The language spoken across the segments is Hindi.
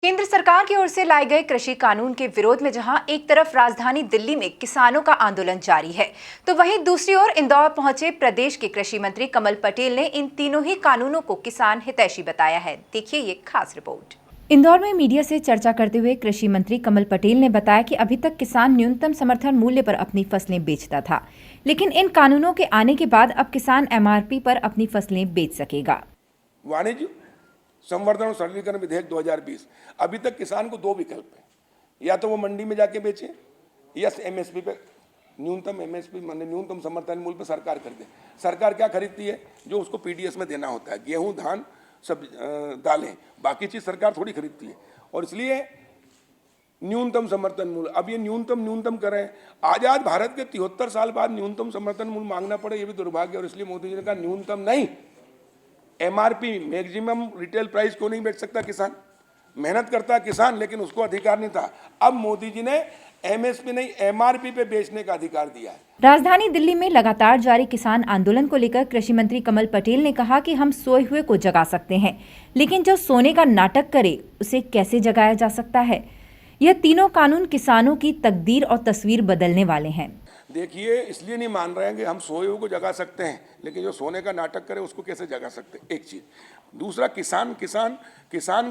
केंद्र सरकार की ओर से लाए गए कृषि कानून के विरोध में जहां एक तरफ राजधानी दिल्ली में किसानों का आंदोलन जारी है, तो वहीं दूसरी ओर इंदौर पहुंचे प्रदेश के कृषि मंत्री कमल पटेल ने इन तीनों ही कानूनों को किसान हितैषी बताया है। देखिए ये खास रिपोर्ट। इंदौर में मीडिया से चर्चा करते हुए कृषि मंत्री कमल पटेल ने बताया कि अभी तक किसान न्यूनतम समर्थन मूल्य पर अपनी फसलें बेचता था, लेकिन इन कानूनों के आने के बाद अब किसान MRP पर अपनी फसलें बेच सकेगा। वाणिज्य संवर्धन और सरलीकरण विधेयक 2020, अभी तक किसान को दो विकल्प हैं, या तो वो मंडी में जाके बेचे या MSP पे न्यूनतम MSP माने न्यूनतम समर्थन मूल्य पर सरकार कर दे। सरकार क्या खरीदती है? जो उसको PDS में देना होता है, गेहूं, धान, सब दालें, बाकी चीज़ सरकार थोड़ी खरीदती है। और इसलिए न्यूनतम समर्थन मूल्य, अब ये न्यूनतम करें, आज़ाद भारत के 73 साल बाद न्यूनतम समर्थन मूल्य मांगना पड़े, ये भी दुर्भाग्य। और इसलिए मोदी जी ने कहा न्यूनतम नहीं, MRP मैक्सिमम रिटेल प्राइस क्यों नहीं बेच सकता किसान? मेहनत करता है किसान, लेकिन उसको अधिकार नहीं था। अब मोदी जी ने MSP नहीं MRP पे बेचने का अधिकार दिया है। राजधानी दिल्ली में लगातार जारी किसान आंदोलन को लेकर कृषि मंत्री कमल पटेल ने कहा कि हम सोए हुए को जगा सकते हैं, लेकिन जो सोने का नाटक करे उसे कैसे जगाया जा सकता है? यह तीनों कानून किसानों की तकदीर और तस्वीर बदलने वाले हैं। देखिए, इसलिए नहीं मान रहे हैं कि हम सोए हुए को जगा सकते हैं, लेकिन जो सोने का नाटक करे उसको कैसे जगा सकते हैं? एक चीज। दूसरा, किसान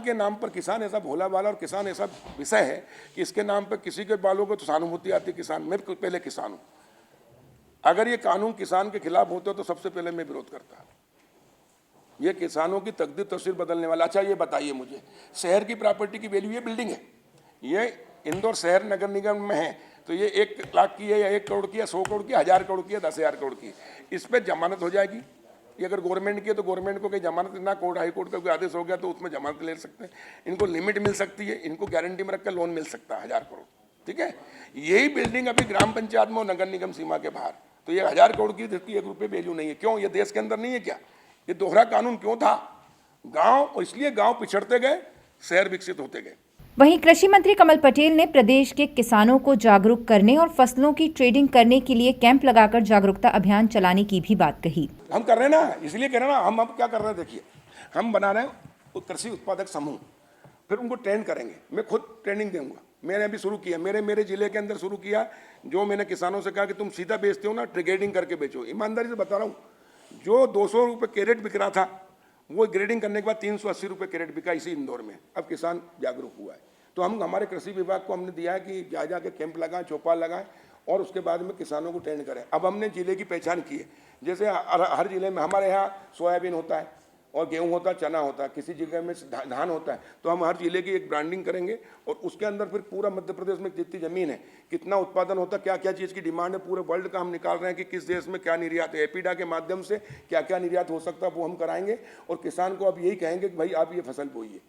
के नाम पर, किसान ऐसा भोला भाला और किसान ऐसा विषय है कि इसके नाम पर किसी के बालों को तो सहानुभूति आती है। किसान, मैं पहले किसान हूँ, अगर ये कानून किसान के खिलाफ होते तो सबसे पहले मैं विरोध करता। ये किसानों की तकदीर तस्वीर बदलने वाला। अच्छा ये बताइए मुझे, शहर की प्रॉपर्टी की वैल्यू, ये बिल्डिंग है, ये इंदौर शहर नगर निगम में है, तो ये 1 लाख की है या 1 करोड़ की है, 100 करोड़ की, 1000 करोड़ की है, 10,000 करोड़ की, इस पर जमानत हो जाएगी। ये अगर गवर्नमेंट की है तो गवर्नमेंट को कहीं जमानत ना, कोर्ट हाई कोर्ट का कोई आदेश हो गया तो उसमें जमानत ले सकते हैं। इनको लिमिट मिल सकती है, इनको गारंटी में रखकर लोन मिल सकता है 1000 करोड़। ठीक है, यही बिल्डिंग अभी ग्राम पंचायत में और नगर निगम सीमा के बाहर, तो ये 1000 करोड़ की, जिसकी 1 रुपये वैल्यू नहीं है। क्यों? ये देश के अंदर नहीं है क्या? ये दोहरा कानून क्यों था? गाँव, इसलिए गाँव पिछड़ते गए, शहर विकसित होते गए। वहीं कृषि मंत्री कमल पटेल ने प्रदेश के किसानों को जागरूक करने और फसलों की ट्रेडिंग करने के लिए कैंप लगाकर जागरूकता अभियान चलाने की भी बात कही। हम कर रहे हैं ना, इसलिए कह रहे हैं ना, हम अब क्या कर रहे हैं, देखिए, हम बना रहे हैं कृषि उत्पादक समूह, फिर उनको ट्रेन करेंगे। मैं खुद ट्रेनिंग दूंगा, मैंने अभी शुरू किया, मेरे जिले के अंदर शुरू किया। जो मैंने किसानों से कहा कि तुम सीधा बेचते हो ना, ट्रेडिंग करके बेचो। ईमानदारी से बता रहा हूँ, जो 200 रुपये कैरेट बिक रहा था, वो ग्रेडिंग करने के बाद 380 रुपये कैरेट बिका इसी इंदौर में। अब किसान जागरूक हुआ है, तो हम हमारे कृषि विभाग को हमने दिया है कि जा के कैंप लगाएं, चौपाल लगाएं और उसके बाद में किसानों को ट्रेन करें। अब हमने जिले की पहचान की है, जैसे हर जिले में हमारे यहाँ सोयाबीन होता है और गेहूं होता है, चना होता है, किसी जगह में धान होता है, तो हम हर जिले की एक ब्रांडिंग करेंगे और उसके अंदर फिर पूरा मध्य प्रदेश में जितनी ज़मीन है, कितना उत्पादन होता है, क्या क्या चीज़ की डिमांड है, पूरे वर्ल्ड का हम निकाल रहे हैं कि किस देश में क्या निर्यात है। एपीडा के माध्यम से क्या क्या निर्यात हो सकता है वो हम कराएंगे और किसान को अब यही कहेंगे कि भाई आप ये फसल बोइए,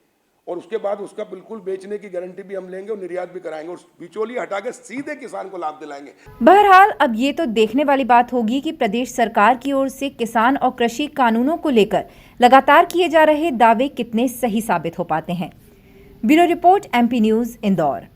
और उसके बाद उसका बिल्कुल बेचने की गारंटी भी हम लेंगे और निर्यात भी कराएंगे और बिचौली हटा के सीधे किसान को लाभ दिलाएंगे। बहरहाल अब ये तो देखने वाली बात होगी कि प्रदेश सरकार की ओर से किसान और कृषि कानूनों को लेकर लगातार किए जा रहे दावे कितने सही साबित हो पाते हैं। Bureau report, MP news, Indore.